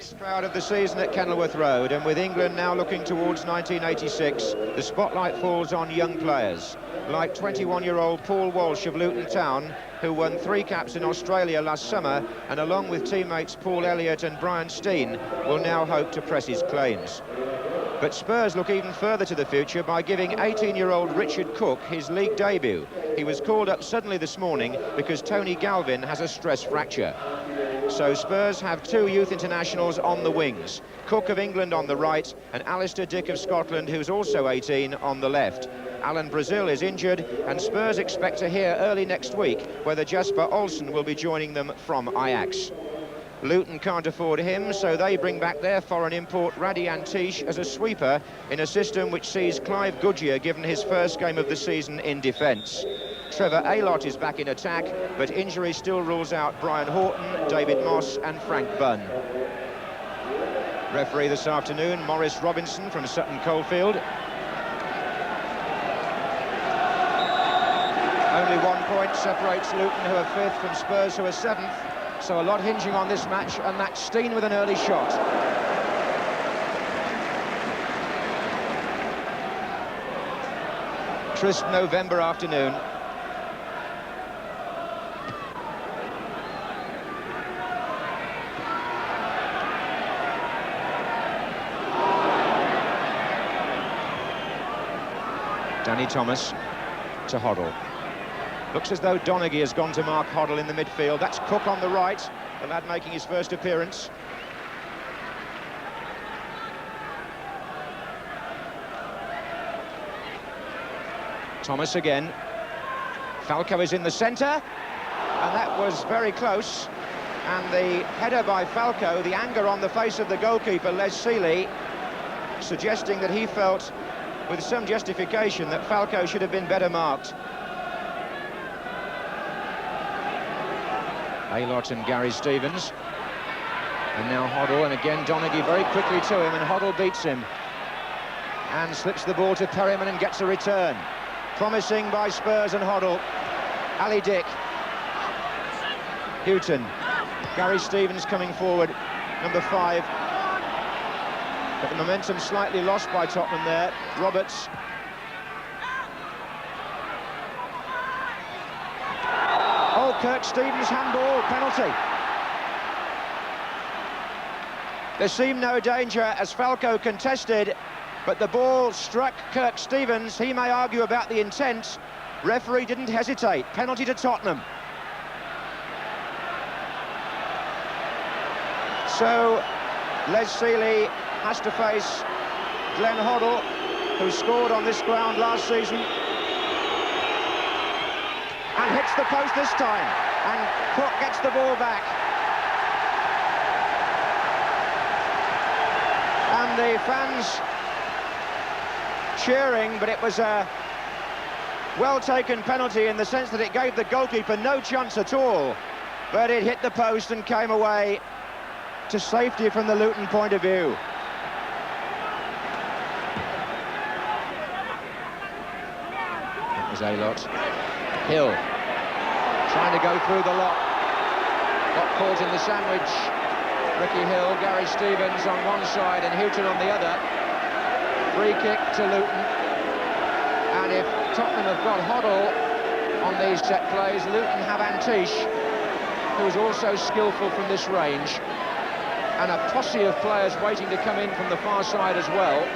Last crowd of the season at Kenilworth Road, and with England now looking towards 1986, the spotlight falls on young players like 21-year-old Paul Walsh of Luton Town, who won 3 caps in Australia last summer, and along with teammates Paul Elliott and Brian Stein, will now hope to press his claims. But Spurs look even further to the future by giving 18-year-old Richard Cooke his league debut. He was called up suddenly this morning because Tony Galvin has a stress fracture. So Spurs have 2 youth internationals on the wings, Cooke of England on the right and Alistair Dick of Scotland, who's also 18, on the left. Alan Brazil is injured, and Spurs expect to hear early next week whether Jasper Olsen will be joining them from Ajax. Luton can't afford him, so they bring back their foreign import Radi Antish as a sweeper in a system which sees Clive Goodyear given his first game of the season in defence. Trevor Aylott is back in attack, but injury still rules out Brian Horton, David Moss and Frank Bunn. Referee this afternoon, Maurice Robinson from Sutton Coldfield. Only 1 point separates Luton, who are 5th, from Spurs, who are 7th. So a lot hinging on this match, and that's Stein with an early shot. Crisp November afternoon. Danny Thomas to Hoddle. Looks as though Donaghy has gone to mark Hoddle in the midfield. That's Cooke on the right, the lad making his first appearance. Thomas again. Falco is in the centre, and that was very close. And the header by Falco, the anger on the face of the goalkeeper, Les Seeley, suggesting that he felt, with some justification, that Falco should have been better marked. Aylott and Gary Stevens. And now Hoddle, and again Donaghy very quickly to him, and Hoddle beats him. And slips the ball to Perryman and gets a return. Promising by Spurs and Hoddle. Ali Dick. Houghton. Gary Stevens coming forward, number 5. But the momentum slightly lost by Tottenham there. Roberts. Oh, Kirk Stevens handball, penalty. There seemed no danger as Falco contested, but the ball struck Kirk Stevens. He may argue about the intent. Referee didn't hesitate. Penalty to Tottenham. So Les Seeley has to face Glenn Hoddle, who scored on this ground last season, and hits the post this time, and Cooke gets the ball back. And the fans cheering, but it was a well-taken penalty in the sense that it gave the goalkeeper no chance at all, but it hit the post and came away to safety from the Luton point of view. That was Aylott. Hill trying to go through the lot, got caught in the sandwich. Ricky Hill, Gary Stevens on one side and Houghton on the other. Free kick to Luton, and if Tottenham have got Hoddle on these set plays, Luton have Antish, who's also skillful from this range, and a posse of players waiting to come in from the far side as well.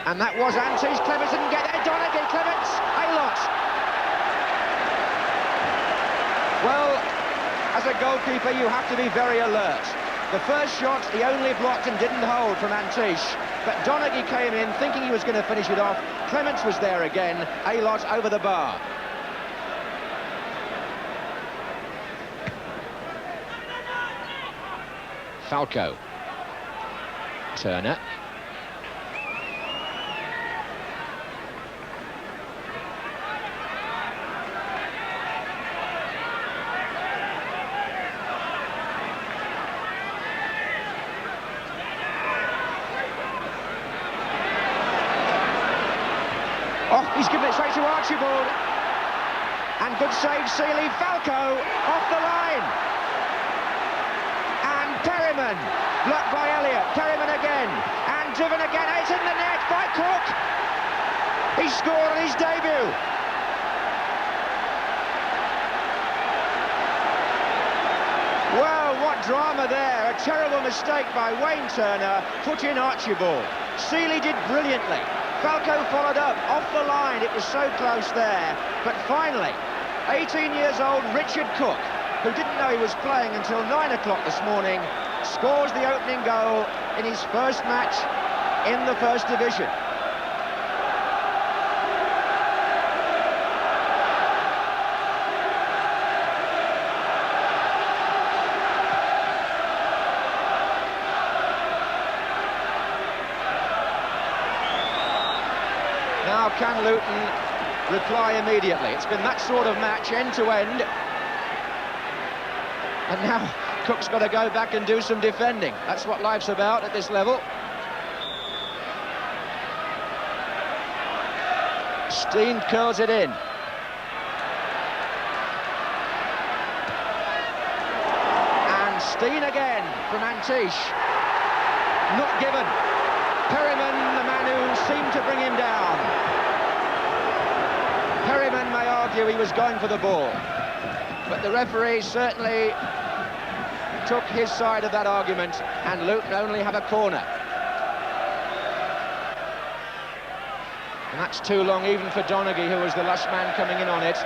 And that was Antish. Clements didn't get there. Donaghy, Clements, Aylott. Well, as a goalkeeper, you have to be very alert. The first shot, he only blocked and didn't hold from Antish. But Donaghy came in thinking he was going to finish it off. Clements was there again. Aylott over the bar. Falco. Turner. Oh, he's given it straight to Archibald. And good save, Seeley. Falco off the line. And Perryman, blocked by Elliott. Perryman again. And driven again. It's in the net by Cooke. He scored on his debut. Well, what drama there. A terrible mistake by Wayne Turner. Put in Archibald. Seeley did brilliantly. Falco followed up, off the line. It was so close there. But finally, 18 years old Richard Cooke, who didn't know he was playing until 9 o'clock this morning, scores the opening goal in his first match in the First Division. Now can Luton reply immediately? It's been that sort of match, end to end. And now Cooke's got to go back and do some defending. That's what life's about at this level. Stein curls it in. And Stein again from Antiche. Not given. Perryman, the man who seemed to bring him down. Perryman may argue he was going for the ball, but the referee certainly took his side of that argument, and Luton only have a corner. And that's too long even for Donaghy, who was the last man coming in on it.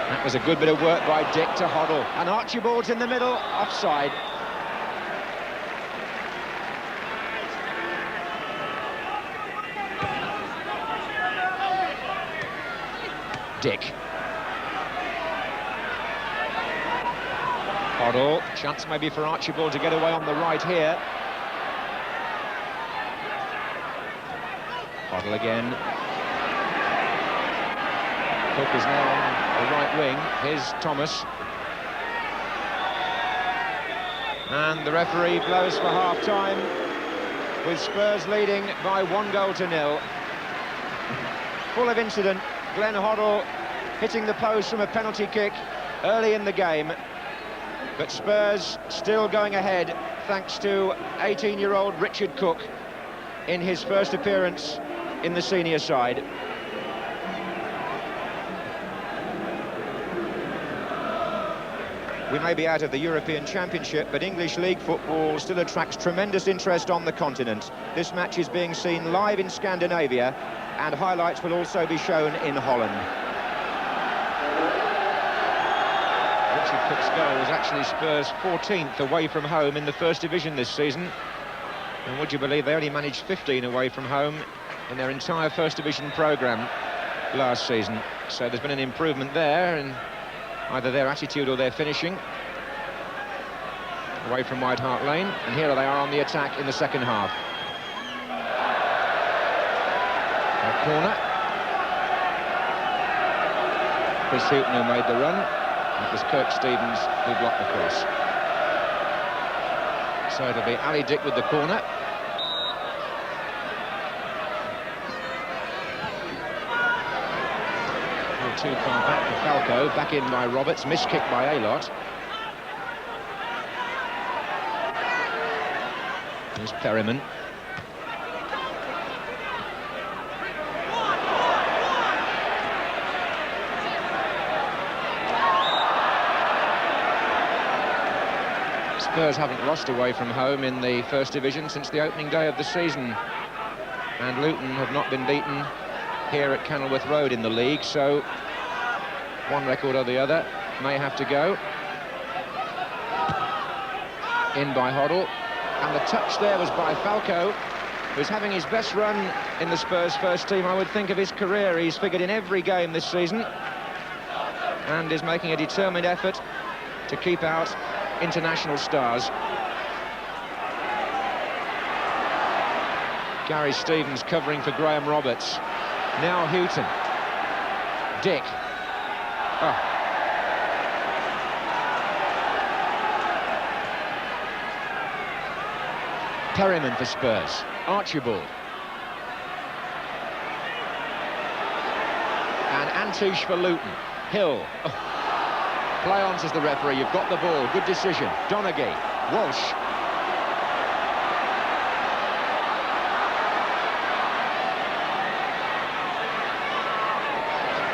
That was a good bit of work by Dick to Hoddle. And Archibald's in the middle, offside. Dick. Hoddle, chance maybe for Archibald to get away on the right here. Hoddle again. Cooke is now on the right wing. Here's Thomas. And the referee blows for half-time, with Spurs leading by 1-0. Full of incident. Glenn Hoddle hitting the post from a penalty kick early in the game. But Spurs still going ahead thanks to 18-year-old Richard Cooke in his first appearance in the senior side. We may be out of the European Championship, but English League football still attracts tremendous interest on the continent. This match is being seen live in Scandinavia, and highlights will also be shown in Holland. Richard Cooke's goal was actually Spurs' 14th away from home in the First Division this season. And would you believe they only managed 15 away from home in their entire First Division programme last season. So there's been an improvement there in either their attitude or their finishing away from White Hart Lane. And here they are on the attack in the second half. A corner. Chris Hughton who made the run. It was Kirk Stevens who blocked the cross. So it'll be Ali Dick with the corner. Too far back for Falco, back in by Roberts, missed kick by Aylott. Here's Perryman. Spurs haven't lost away from home in the First Division since the opening day of the season, and Luton have not been beaten here at Kenilworth Road in the league, so one record or the other may have to go. In by Hoddle, and the touch there was by Falco, who's having his best run in the Spurs first team, I would think, of his career. He's figured in every game this season and is making a determined effort to keep out international stars. Gary Stevens covering for Graham Roberts. Now Houghton. Dick. Oh. Perryman for Spurs. Archibald. And Antish for Luton. Hill. Oh. Play on, says the referee. You've got the ball. Good decision. Donaghy. Walsh.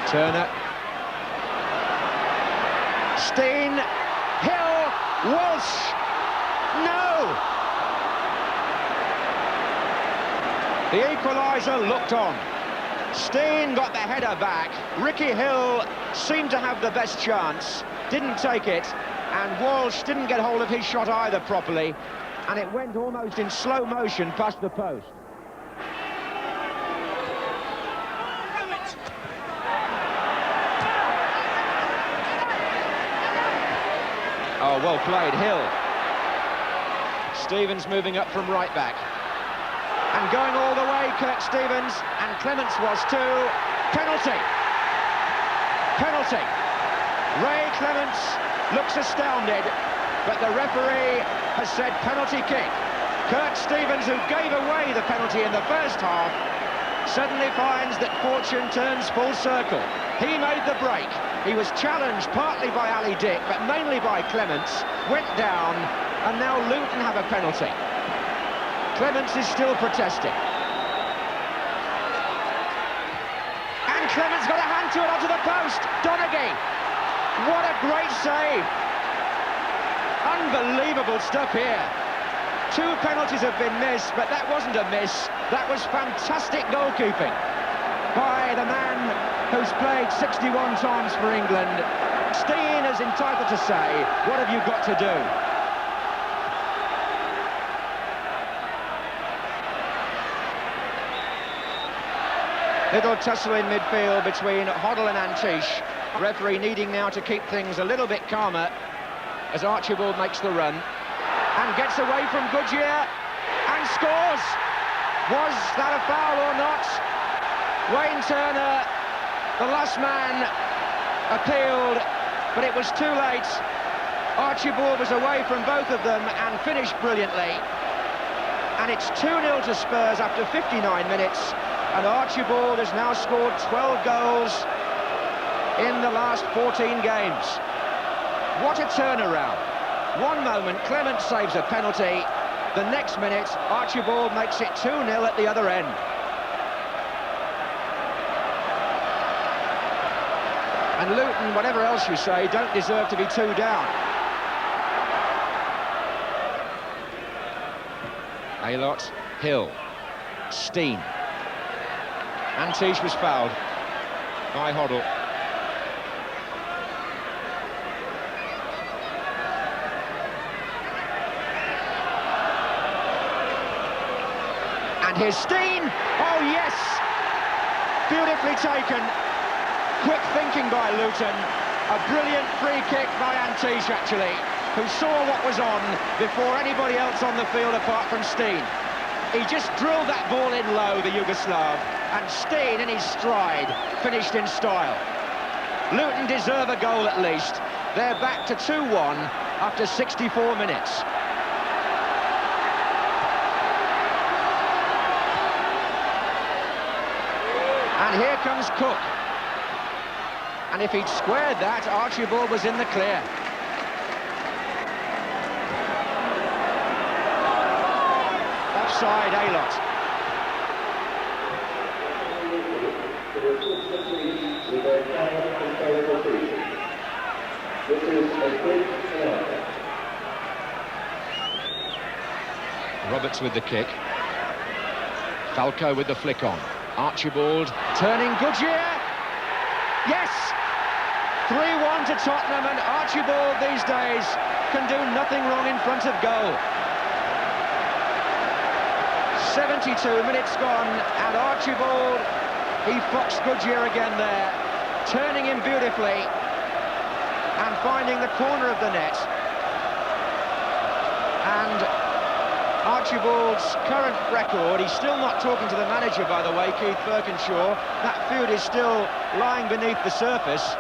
Turner. Stein. Hill. Walsh. No! The equaliser looked on. Stein got the header back. Ricky Hill seemed to have the best chance. Didn't take it. And Walsh didn't get hold of his shot either properly. And it went almost in slow motion past the post. Oh, well played, Hill. Stevens moving up from right back. And going all the way, Kirk Stevens, and Clements was too. Penalty. Penalty. Ray Clements looks astounded, but the referee has said penalty kick. Kirk Stevens, who gave away the penalty in the first half, suddenly finds that fortune turns full circle. He made the break. He was challenged partly by Ali Dick, but mainly by Clements, went down, and now Luton have a penalty. Clements is still protesting. And Clements got a hand to it onto the post. Donaghy. What a great save. Unbelievable stuff here. 2 penalties have been missed, but that wasn't a miss. That was fantastic goalkeeping by the man who's played 61 times for England. Stein is entitled to say, what have you got to do? Little tussle in midfield between Hoddle and Antish. Referee needing now to keep things a little bit calmer as Archibald makes the run and gets away from Goodyear and scores. Was that a foul or not? Wayne Turner, the last man, appealed, but it was too late. Archibald was away from both of them and finished brilliantly. And it's 2-0 to Spurs after 59 minutes. And Archibald has now scored 12 goals in the last 14 games. What a turnaround. One moment, Clement saves a penalty. The next minute, Archibald makes it 2-0 at the other end. And Luton, whatever else you say, don't deserve to be 2 down. Aylott, Hill, Stein. Antish was fouled by Hoddle. And here's Stein. Oh, yes! Beautifully taken. Quick thinking by Luton. A brilliant free kick by Antish, actually, who saw what was on before anybody else on the field apart from Stein. He just drilled that ball in low, the Yugoslav, and Stein, in his stride, finished in style. Luton deserve a goal at least. They're back to 2-1 after 64 minutes. And here comes Cooke. And if he'd squared that, Archibald was in the clear. Offside, Aylott. Roberts with the kick. Falco with the flick on. Archibald turning Goodyear. Yes! 3-1 to Tottenham, and Archibald these days can do nothing wrong in front of goal. 72 minutes gone, and Archibald, he foxed Goodyear again there, turning him beautifully and finding the corner of the net. And Archibald's current record, he's still not talking to the manager, by the way, Keith Birkinshaw. That feud is still lying beneath the surface.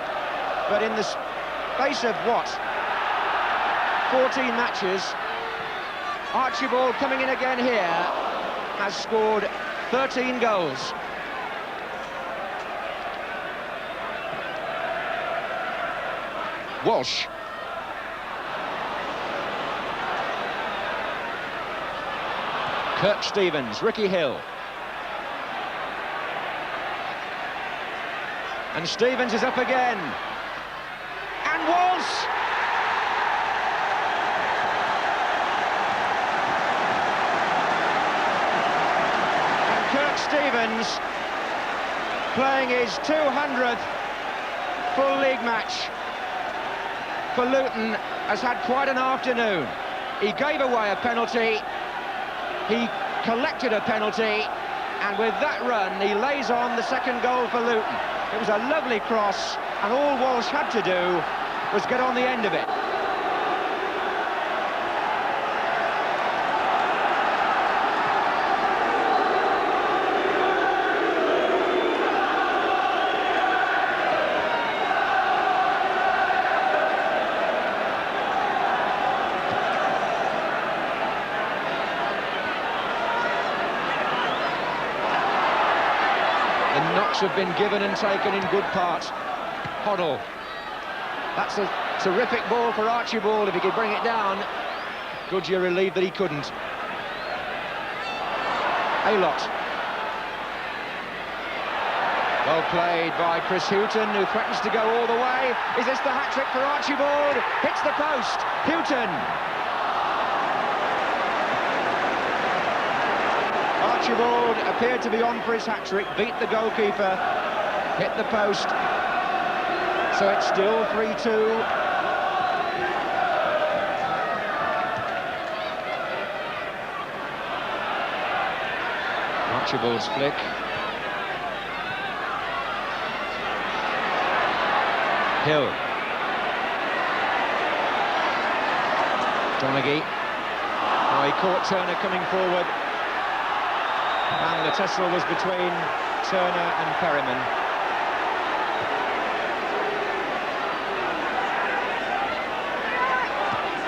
But in the space of, what, 14 matches, Archibald, coming in again here, has scored 13 goals. Walsh. Kirk Stevens, Ricky Hill. And Stevens is up again. And Walsh! And Kirk Stevens, playing his 200th full league match for Luton, has had quite an afternoon. He gave away a penalty. He collected a penalty, and with that run, he lays on the second goal for Luton. It was a lovely cross, and all Walsh had to do was get on the end of it. The knocks have been given and taken in good part. Hoddle. That's a terrific ball for Archibald if he could bring it down. Goodyear relieved that he couldn't. Alott. Well played by Chris Hughton, who threatens to go all the way. Is this the hat-trick for Archibald? Hits the post. Hughton. Archibald appeared to be on for his hat-trick, beat the goalkeeper, hit the post. So it's still 3-2. Archibald's flick. Hill. Donaghy. Oh, he caught Turner coming forward. And the tussle was between Turner and Perryman.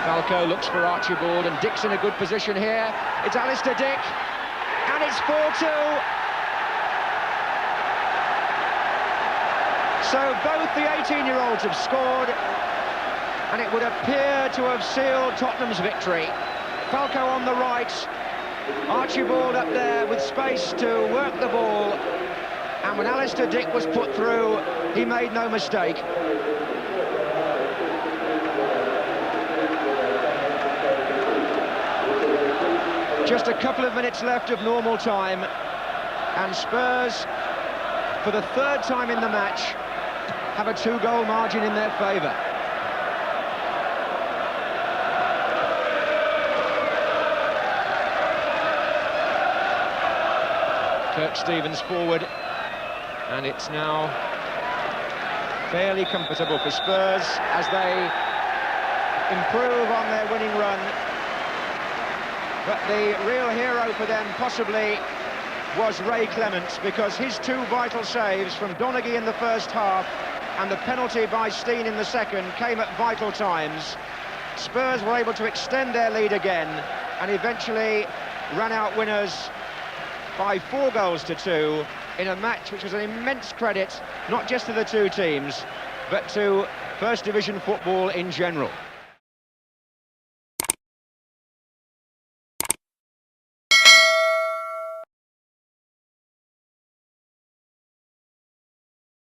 Falco looks for Archibald, and Dick's in a good position here. It's Alistair Dick, and it's 4-2. So both the 18-year-olds have scored, and it would appear to have sealed Tottenham's victory. Falco on the right, Archibald up there with space to work the ball, and when Alistair Dick was put through, he made no mistake. Just a couple of minutes left of normal time, and Spurs, for the third time in the match, have a 2-goal margin in their favour. Kirk Stevens forward, and it's now fairly comfortable for Spurs as they improve on their winning run. But the real hero for them possibly was Ray Clements, because his 2 vital saves from Donaghy in the first half and the penalty by Stein in the second came at vital times. Spurs were able to extend their lead again and eventually ran out winners by 4-2 in a match which was an immense credit, not just to the two teams, but to First Division football in general.